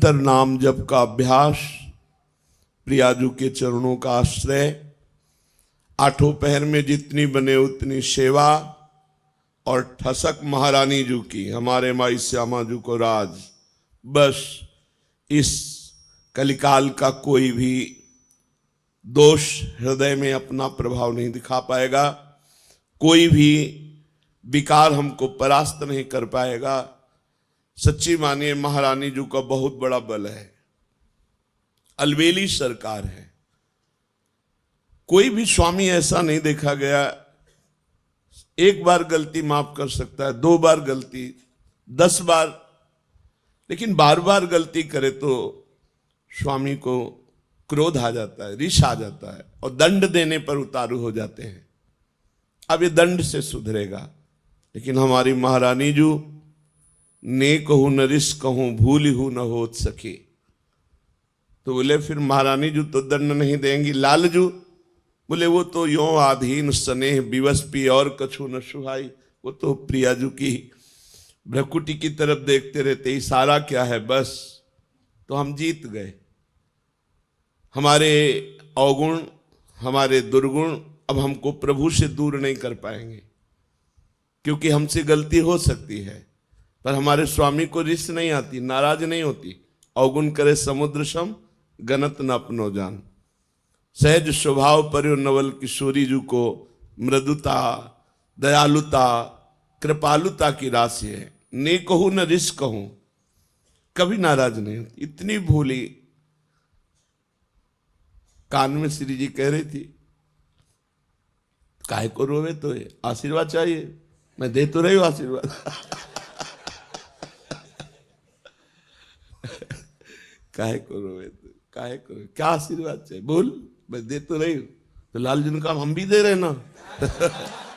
निरंतर नाम जप का अभ्यास, प्रियाजू के चरणों का आश्रय, आठों पहर में जितनी बने उतनी सेवा, और ठसक महारानी जू की, हमारे माई श्यामा जू को राज। बस इस कलिकाल का कोई भी दोष हृदय में अपना प्रभाव नहीं दिखा पाएगा, कोई भी विकार हमको परास्त नहीं कर पाएगा। सच्ची मानिए महारानी जू का बहुत बड़ा बल है, अलबेली सरकार है। कोई भी स्वामी ऐसा नहीं देखा गया, एक बार गलती माफ कर सकता है, 2 बार गलती, 10 बार, लेकिन बार बार गलती करे तो स्वामी को क्रोध आ जाता है, रिश आ जाता है, और दंड देने पर उतारू हो जाते हैं। अब ये दंड से सुधरेगा, लेकिन हमारी महारानी जू ने कहूं न रिस कहूं भूली हूं न होत सके, तो बोले फिर महारानी जू तो दंड नहीं देंगी। लालजू बोले वो तो यों आधीन स्नेह विवश पी और कछु न सुहाई, वो तो प्रियाजू की भ्रकुटी की तरफ देखते रहते, इशारा क्या है बस, तो हम जीत गए। हमारे अवगुण, हमारे दुर्गुण अब हमको प्रभु से दूर नहीं कर पाएंगे, क्योंकि हमसे गलती हो सकती है, पर हमारे स्वामी को रिस नहीं आती, नाराज नहीं होती। अवगुण करे समुद्र सम गनत न अपनो जान, सहज स्वभाव पर्यो नवल किशोरी जू को मृदुता, दयालुता, कृपालुता की राशि है। ने कहूं न रिस कहूं, कभी नाराज नहीं होती, इतनी भूली। कान में श्री जी कह रही थी, काहे को रोवे, तो आशीर्वाद चाहिए, मैं दे तो रही हूं आशीर्वाद। काहे को रोवे, तो काहे को, क्या आशीर्वाद चाहिए बोल, मैं दे तो रही हूं। तो लाल जी ने कहा हम भी दे रहे ना।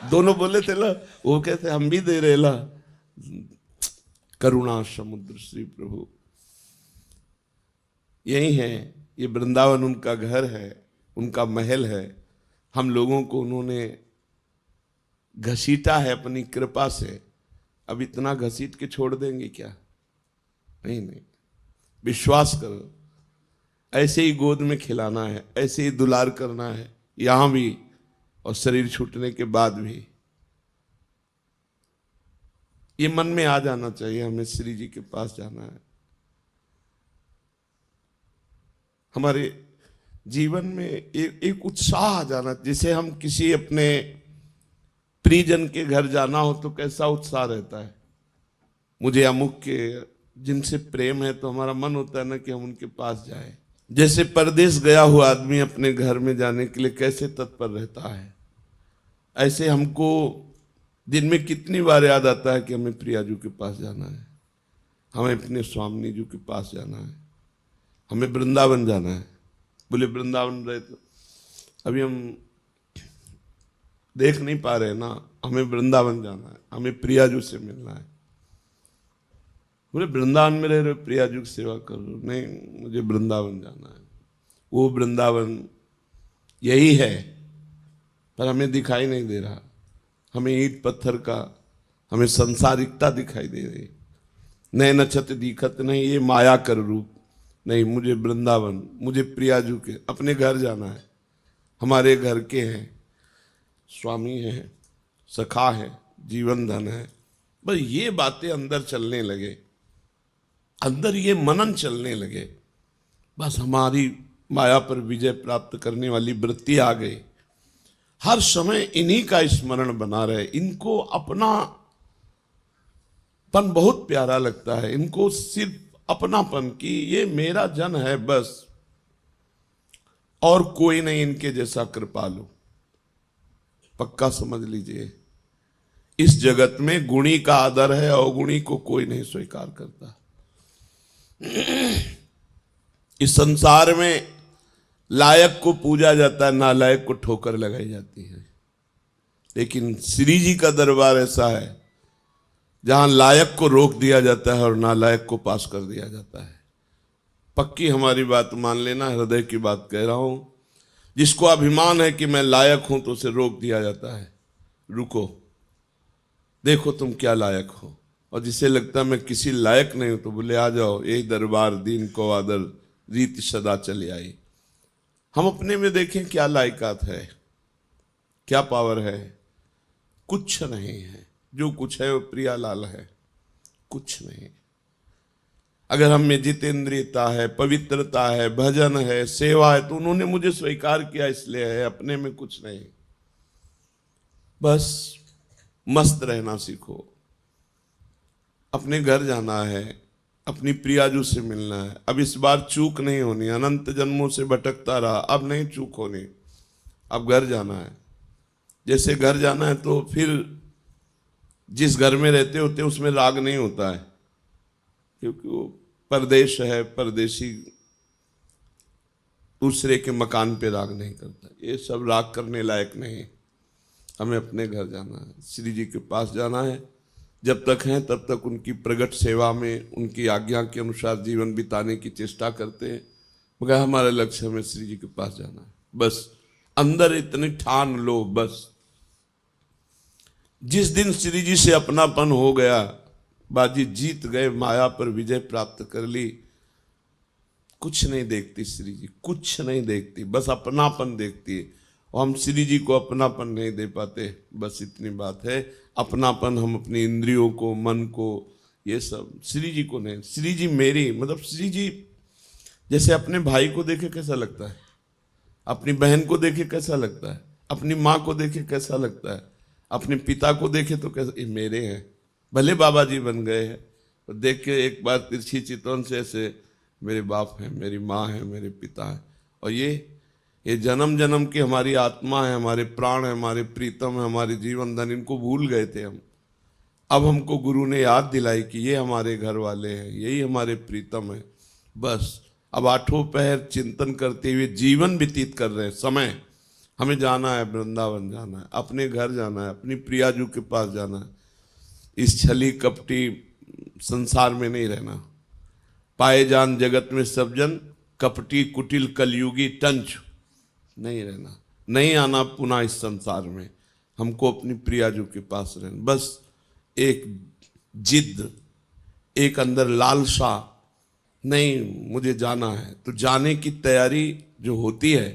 दोनों बोले थे ना, वो कहते हम भी दे रहे ला। करुणा समुद्र श्री प्रभु यही है, ये वृंदावन उनका घर है, उनका महल है। हम लोगों को उन्होंने घसीटा है अपनी कृपा से, अब इतना घसीट के छोड़ देंगे क्या? नहीं नहीं, विश्वास करो, ऐसे ही गोद में खिलाना है, ऐसे ही दुलार करना है, यहां भी और शरीर छूटने के बाद भी। ये मन में आ जाना चाहिए, हमें श्री जी के पास जाना है। हमारे जीवन में एक उत्साह आ जाना, जैसे हम किसी अपने प्रियजन के घर जाना हो तो कैसा उत्साह रहता है। मुझे अमुक के जिनसे प्रेम है तो हमारा मन होता है ना कि हम उनके पास जाए। जैसे परदेश गया हुआ आदमी अपने घर में जाने के लिए कैसे तत्पर रहता है, ऐसे हमको दिन में कितनी बार याद आता है कि हमें प्रियाजू के पास जाना है, हमें अपने स्वामी जी के पास जाना है, हमें वृंदावन जाना है। बोले वृंदावन रहे तो अभी हम देख नहीं पा रहे ना, हमें वृंदावन जाना है, हमें प्रियाजू से मिलना है। बोले वृंदावन में रह रहे प्रियाजू की सेवा कर रहे हो? नहीं, मुझे वृंदावन जाना है। वो वृंदावन यही है, पर हमें दिखाई नहीं दे रहा। हमें ईंट पत्थर का, हमें संसारिकता दिखाई दे रही। नैन नक्षत दिखत नहीं, ये माया कर रूप नहीं। मुझे वृंदावन, मुझे प्रियाजू के अपने घर जाना है। हमारे घर के हैं, स्वामी हैं, सखा है, जीवन धन है। बस ये बातें अंदर चलने लगे, अंदर ये मनन चलने लगे, बस हमारी माया पर विजय प्राप्त करने वाली वृत्ति आ गई। हर समय इन्हीं का स्मरण बना रहे। इनको अपनापन बहुत प्यारा लगता है, इनको सिर्फ अपनापन की, ये मेरा जन है बस, और कोई नहीं इनके जैसा कृपालु। पक्का समझ लीजिए, इस जगत में गुणी का आदर है, अवगुणी को कोई नहीं स्वीकार करता। इस संसार में लायक को पूजा जाता है, नालायक को ठोकर लगाई जाती है। लेकिन श्री जी का दरबार ऐसा है जहां लायक को रोक दिया जाता है और नालायक को पास कर दिया जाता है। पक्की हमारी बात मान लेना, हृदय की बात कह रहा हूं। जिसको अभिमान है कि मैं लायक हूं तो उसे रोक दिया जाता है, रुको, देखो तुम क्या लायक हो, और जिसे लगता है मैं किसी लायक नहीं हूं तो बोले आ जाओ, यही दरबार दीन को आदर रीत सदा चली आई। हम अपने में देखें क्या लायकात है, क्या पावर है। कुछ नहीं है, जो कुछ है वो प्रियालाल है, कुछ नहीं। अगर हम में जितेंद्रियता है, पवित्रता है, भजन है, सेवा है, तो उन्होंने मुझे स्वीकार किया इसलिए है, अपने में कुछ नहीं। बस मस्त रहना सीखो। अपने घर जाना है, अपनी प्रियाजू से मिलना है। अब इस बार चूक नहीं होनी, अनंत जन्मों से भटकता रहा, अब नहीं चूक होनी, अब घर जाना है। जैसे घर जाना है तो फिर जिस घर में रहते होते उसमें राग नहीं होता है, क्योंकि वो परदेश है, परदेशी दूसरे के मकान पे राग नहीं करता। ये सब राग करने लायक नहीं। हमें अपने घर जाना है, श्री जी के पास जाना है। जब तक हैं तब तक उनकी प्रगट सेवा में, उनकी आज्ञा के अनुसार जीवन बिताने की चेष्टा करते हैं, मगर हमारा लक्ष्य हमें श्री जी के पास जाना है। बस अंदर इतनी ठान लो, बस जिस दिन श्री जी से अपनापन हो गया, बाजी जीत गए, माया पर विजय प्राप्त कर ली। कुछ नहीं देखती श्री जी, कुछ नहीं देखती, बस अपनापन देखती है। और हम श्री जी को अपनापन नहीं दे पाते, बस इतनी बात है। अपनापन हम अपनी इंद्रियों को, मन को, ये सब, श्री जी को नहीं। श्री जी मेरी, मतलब श्री जी जैसे अपने भाई को देखे कैसा लगता है, अपनी बहन को देखे कैसा लगता है, अपनी माँ को देखे कैसा लगता है, अपने पिता को देखे तो कैसा, ये मेरे हैं, भले बाबा जी बन गए हैं, तो देख के एक बार तिरछी चितवन से ऐसे मेरे बाप हैं, मेरी माँ है, मेरे पिता हैं। और ये जन्म जन्म की हमारी आत्मा है, हमारे प्राण है, हमारे प्रीतम है, हमारे जीवन धन, इनको भूल गए थे हम। अब हमको गुरु ने याद दिलाई कि ये हमारे घर वाले हैं, यही हमारे प्रीतम है। बस अब आठों पहर चिंतन करते हुए जीवन व्यतीत कर रहे हैं। समय हमें जाना है, वृंदावन जाना है, अपने घर जाना है, अपनी प्रियाजू के पास जाना है। इस छली कपटी संसार में नहीं रहना। पाए जान जगत में सब जन, कपटी कुटिल कलयुगी टंच नहीं रहना, नहीं आना पुनः इस संसार में। हमको अपनी प्रियाजू के पास रहना। बस एक जिद, एक अंदर लालसा, नहीं मुझे जाना है, तो जाने की तैयारी जो होती है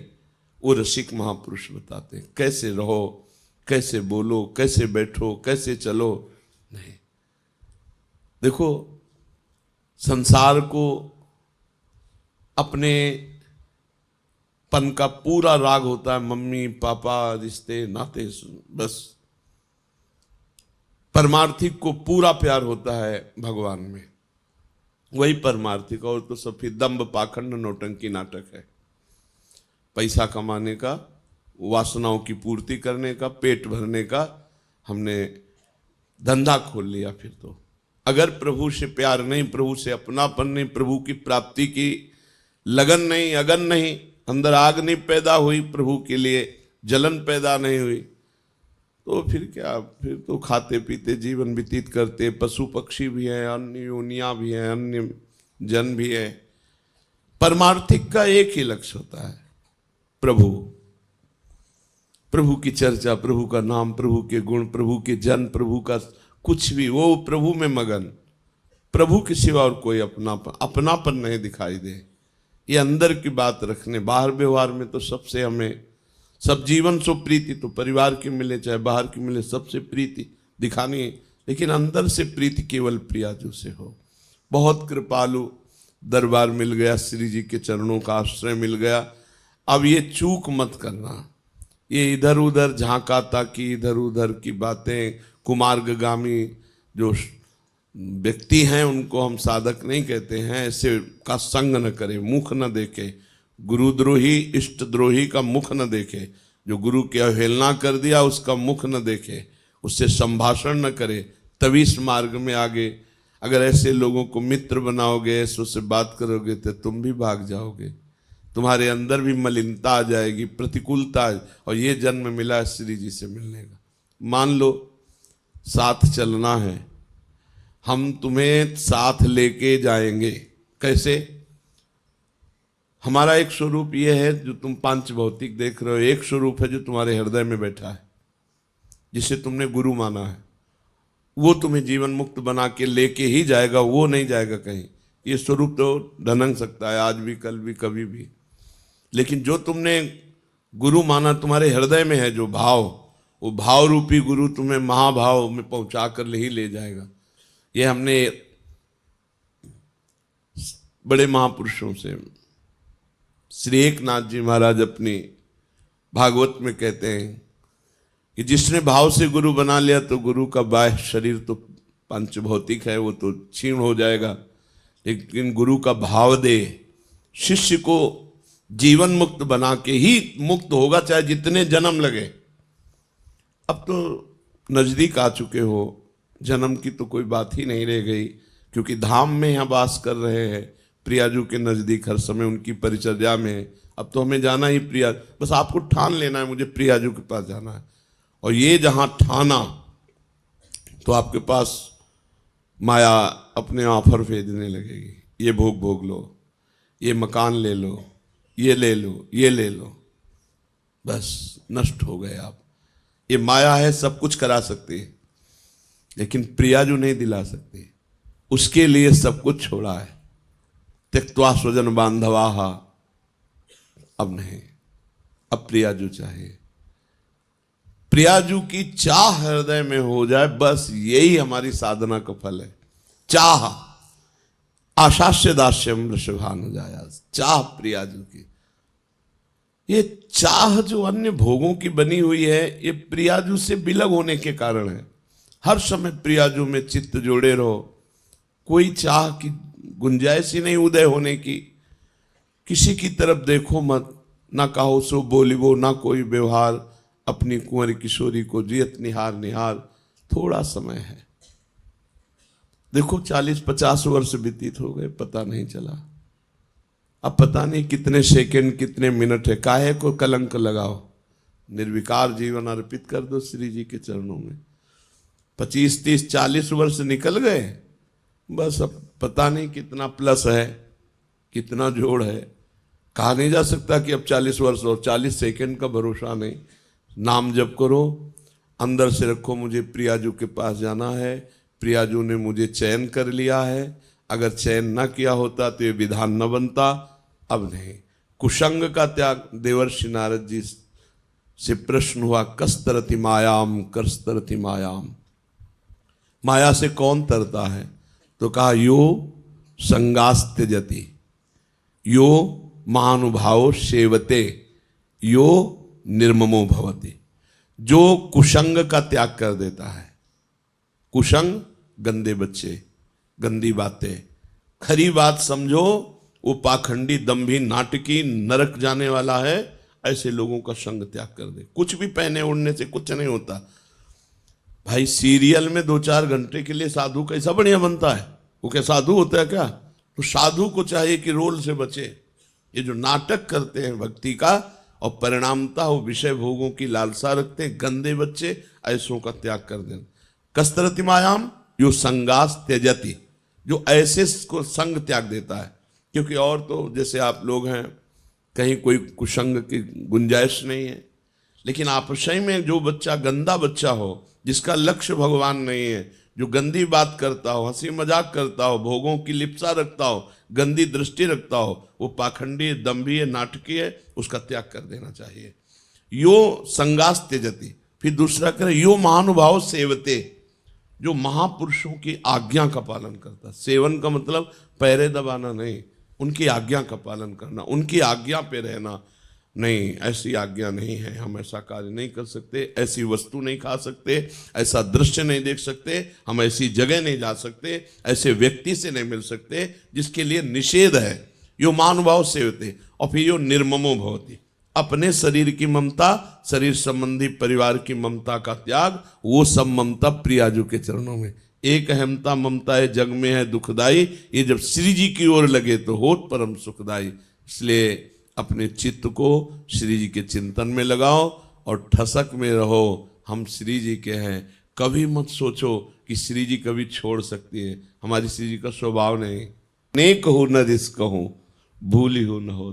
वो रसिक महापुरुष बताते हैं। कैसे रहो, कैसे बोलो, कैसे बैठो, कैसे चलो, नहीं। देखो संसार को अपने पन का पूरा राग होता है, मम्मी पापा, रिश्ते नाते, बस। परमार्थिक को पूरा प्यार होता है भगवान में, वही परमार्थिक। और तो सब फिर दंभ पाखंड नौटंकी नाटक है। पैसा कमाने का, वासनाओं की पूर्ति करने का, पेट भरने का हमने धंधा खोल लिया। फिर तो अगर प्रभु से प्यार नहीं, प्रभु से अपनापन नहीं, प्रभु की प्राप्ति की लगन नहीं, अगन नहीं, अंदर आग नहीं पैदा हुई, प्रभु के लिए जलन पैदा नहीं हुई, तो फिर क्या, फिर तो खाते पीते जीवन व्यतीत करते। पशु पक्षी भी हैं, अन्य योनियां भी हैं, अन्य जन भी है। परमार्थिक का एक ही लक्ष्य होता है, प्रभु। प्रभु की चर्चा, प्रभु का नाम, प्रभु के गुण, प्रभु के जन, प्रभु का कुछ भी, वो प्रभु में मगन। प्रभु के सिवा और कोई अपनापन नहीं दिखाई दे। ये अंदर की बात रखने, बाहर व्यवहार में तो सबसे हमें, सब जीवन सो प्रीति, तो परिवार की मिले चाहे बाहर की मिले, सबसे प्रीति दिखानी है, लेकिन अंदर से प्रीति केवल प्रियाजू से हो। बहुत कृपालु दरबार मिल गया, श्री जी के चरणों का आश्रय मिल गया। अब ये चूक मत करना, ये इधर उधर झांका ताकि इधर उधर की बातें, कुमार्गगामी जो व्यक्ति हैं उनको हम साधक नहीं कहते हैं, ऐसे का संग न करे, मुख न देखे। गुरुद्रोही इष्ट द्रोही का मुख न देखे, जो गुरु की अवहेलना कर दिया उसका मुख न देखे, उससे संभाषण न करे, तभी इस मार्ग में आगे। अगर ऐसे लोगों को मित्र बनाओगे, ऐसे उससे बात करोगे, तो तुम भी भाग जाओगे, तुम्हारे अंदर भी मलिनता आ जाएगी, प्रतिकूलता। और ये जन्म मिला श्री जी से मिलने का। मान लो साथ चलना है, हम तुम्हें साथ लेके जाएंगे। कैसे? हमारा एक स्वरूप ये है जो तुम पांच भौतिक देख रहे हो, एक स्वरूप है जो तुम्हारे हृदय में बैठा है, जिसे तुमने गुरु माना है। वो तुम्हें जीवन मुक्त बना के लेके ही जाएगा, वो नहीं जाएगा कहीं। ये स्वरूप तो ढनक सकता है आज भी, कल भी, कभी भी, लेकिन जो तुमने गुरु माना तुम्हारे हृदय में है जो भाव, वो भाव रूपी गुरु तुम्हें महाभाव में पहुंचा कर ही ले जाएगा। ये हमने बड़े महापुरुषों से, श्री एकनाथ जी महाराज अपनी भागवत में कहते हैं कि जिसने भाव से गुरु बना लिया तो गुरु का बाह्य शरीर तो पंचभौतिक है, वो तो क्षीण हो जाएगा, लेकिन गुरु का भाव दे शिष्य को जीवन मुक्त बना के ही मुक्त होगा, चाहे जितने जन्म लगे। अब तो नजदीक आ चुके हो, जन्म की तो कोई बात ही नहीं रह गई, क्योंकि धाम में यहाँ वास कर रहे हैं, प्रियाजू के नजदीक हर समय उनकी परिचर्या में। अब तो हमें जाना ही प्रिया, बस आपको ठान लेना है मुझे प्रियाजू के पास जाना है, और ये जहां ठाना तो आपके पास माया अपने ऑफर भेजने लगेगी, ये भोग भोग लो, ये मकान ले लो, ये ले लो, ये ले लो, बस नष्ट हो गए आप। ये माया है, सब कुछ करा सकती है, लेकिन प्रियाजू नहीं दिला सकती, उसके लिए सब कुछ छोड़ा है। त्यक्त्वा स्वजन बांधवाहा, अब नहीं, अब प्रियाजू चाहिए। प्रियाजू की चाह हृदय में हो जाए, बस यही हमारी साधना का फल है। चाह आशास्य दास्यम वृषभान हो जाया, चाह प्रियाजू की। ये चाह जो अन्य भोगों की बनी हुई है, ये प्रियाजू से बिलग होने के कारण है। हर समय प्रियाजू में चित्त जोड़े रहो, कोई चाह की गुंजाइश ही नहीं उदय होने की। किसी की तरफ देखो मत, ना कहो सो बोलिबो, ना कोई व्यवहार, अपनी कुंवरी किशोरी को जियत निहार निहार। थोड़ा समय है, देखो 40-50 वर्ष व्यतीत हो गए, पता नहीं चला। अब पता नहीं कितने सेकंड, कितने मिनट है, काहे को कलंक लगाओ। निर्विकार जीवन अर्पित कर दो श्री जी के चरणों में। 25, 30, 40 वर्ष निकल गए, बस अब पता नहीं कितना प्लस है, कितना जोड़ है। कहा नहीं जा सकता कि अब 40 वर्ष और 40 सेकंड का भरोसा नहीं। नाम जप करो, अंदर से रखो मुझे प्रियाजू के पास जाना है, प्रियाजू ने मुझे चयन कर लिया है, अगर चयन ना किया होता तो ये विधान न बनता। अब नहीं, कुसंग का त्याग। देवर्षि नारद जी से प्रश्न हुआ, कस्तरति मायाम करस्तरति मायाम, माया से कौन तरता है? तो कहा यो संगास्त्यजति, यो महानुभाव सेवते, यो निर्ममो भवति। जो कुसंग का त्याग कर देता है, कुसंग गंदे बच्चे, गंदी बातें, खरी बात समझो वो पाखंडी, दंभी, नाटकी, नरक जाने वाला है, ऐसे लोगों का संग त्याग कर दे। कुछ भी पहने ओढ़ने से कुछ नहीं होता भाई। सीरियल में 2-4 घंटे के लिए साधु कैसा बढ़िया बनता है, वो क्या साधु होता है क्या? तो साधु को चाहिए कि रोल से बचे। ये जो नाटक करते हैं भक्ति का और परिणामता वो विषय भोगों की लालसा रखते हैं, गंदे बच्चे, ऐसों का त्याग कर देना। कस्तरति मायाम यो संगास त्यजति, जो ऐसे को संग त्याग देता है। क्योंकि और तो जैसे आप लोग हैं, कहीं कोई कुसंग की गुंजाइश नहीं है, लेकिन आपसही में जो बच्चा गंदा बच्चा हो, जिसका लक्ष्य भगवान नहीं है, जो गंदी बात करता हो, हंसी मजाक करता हो, भोगों की लिप्सा रखता हो, गंदी दृष्टि रखता हो, वो पाखंडी, दंभी है, नाटकी है, उसका त्याग कर देना चाहिए। यो संगास त्यजति। फिर दूसरा करें, यो महानुभाव सेवते, जो महापुरुषों की आज्ञा का पालन करता। सेवन का मतलब पैरे दबाना नहीं, उनकी आज्ञा का पालन करना, उनकी आज्ञा पे रहना। नहीं, ऐसी आज्ञा नहीं है, हम ऐसा कार्य नहीं कर सकते, ऐसी वस्तु नहीं खा सकते, ऐसा दृश्य नहीं देख सकते, हम ऐसी जगह नहीं जा सकते, ऐसे व्यक्ति से नहीं मिल सकते जिसके लिए निषेध है। यो महानुभाव सेवते। और फिर यो निर्ममो भवति, अपने शरीर की ममता, शरीर संबंधी परिवार की ममता का त्याग, वो सब ममता प्रियाजू के चरणों में। एक अहमता ममता है जग में है दुखदाई, ये जब श्री जी की ओर लगे तो होत परम सुखदाई। इसलिए अपने चित्त को श्री जी के चिंतन में लगाओ और ठसक में रहो, हम श्री जी के हैं। कभी मत सोचो कि श्री जी कभी छोड़ सकती है, हमारी श्री जी का स्वभाव नहीं। नेक हो न रिस्क हो, भूली हो न हो,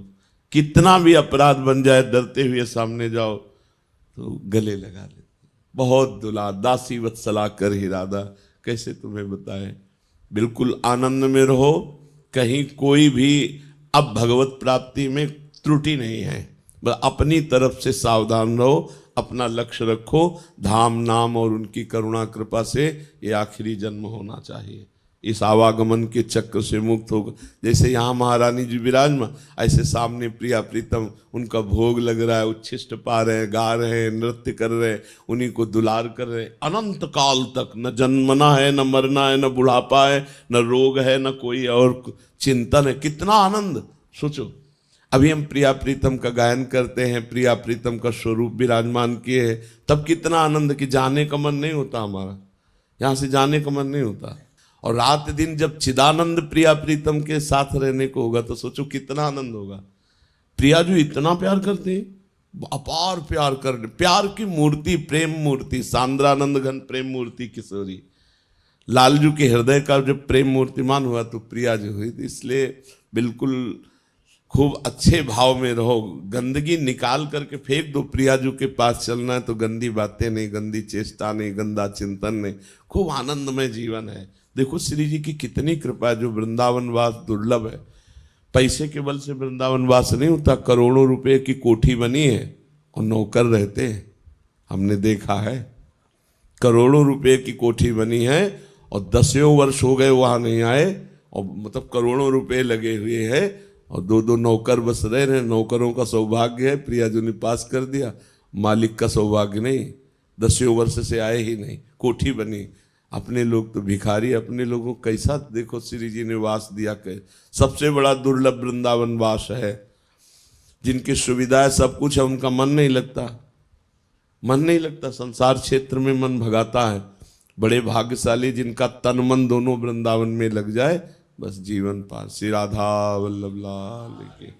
कितना भी अपराध बन जाए, डरते हुए सामने जाओ तो गले लगा लेते। बहुत दुला दासी वत्सला कर ही राधा, कैसे तुम्हें बताएं। बिल्कुल आनंद में रहो, कहीं कोई भी अब भगवत प्राप्ति में त्रुटि नहीं है। बस अपनी तरफ से सावधान रहो, अपना लक्ष्य रखो, धाम नाम और उनकी करुणा कृपा से ये आखिरी जन्म होना चाहिए। इस आवागमन के चक्र से मुक्त होगा। जैसे यहाँ महारानी जी विराजमान, ऐसे सामने प्रिया प्रीतम उनका भोग लग रहा है, उच्छिष्ट पा रहे हैं, गा रहे हैं, नृत्य कर रहे हैं, उन्हीं को दुलार कर रहे हैं अनंत काल तक। न जन्मना है, न मरना है, न बुढ़ापा है, न रोग है, न कोई और चिंतन है। कितना आनंद सोचो। अभी हम प्रिया प्रीतम का गायन करते हैं, प्रिया प्रीतम का स्वरूप विराजमान किए हैं, तब कितना आनंद कि जाने का मन नहीं होता, हमारा यहाँ से जाने का मन नहीं होता। और रात दिन जब चिदानंद प्रिया प्रीतम के साथ रहने को होगा तो सोचो कितना आनंद होगा। प्रिया जी इतना प्यार करते हैं, अपार प्यार कर, प्यार की मूर्ति, प्रेम मूर्ति, सांद्रानंद घन प्रेम मूर्ति किशोरी। लालजू के हृदय का जब प्रेम मूर्तिमान हुआ तो प्रिया जी हुई। तो इसलिए बिल्कुल खूब अच्छे भाव में रहो, गंदगी निकाल करके फेंक दो। प्रिया जी के पास चलना है तो गंदी बातें नहीं, गंदी चेष्टा नहीं, गंदा चिंतन नहीं, खूब आनंदमय जीवन है। देखो श्री जी की कितनी कृपा है, जो वृंदावन वास दुर्लभ है। पैसे के बल से वृंदावन वास नहीं होता। करोड़ों रुपए की कोठी बनी है और नौकर रहते हैं, हमने देखा है। करोड़ों रुपए की कोठी बनी है और 10 वर्ष हो गए वहां नहीं आए, और मतलब करोड़ों रुपए लगे हुए हैं और 2-2 नौकर बस रह रहे। नौकरों का सौभाग्य है, प्रिया जी ने पास कर दिया, मालिक का सौभाग्य नहीं। 10 वर्ष से आए ही नहीं, कोठी बनी। अपने लोग तो भिखारी, अपने लोगों को कैसा देखो श्री जी ने वास दिया। सबसे बड़ा दुर्लभ वृंदावन वास है। जिनकी सुविधाएं सब कुछ है, उनका मन नहीं लगता, मन नहीं लगता, संसार क्षेत्र में मन भगाता है। बड़े भाग्यशाली जिनका तन मन दोनों वृंदावन में लग जाए, बस जीवन पार। श्री राधा वल्लभ लाल की।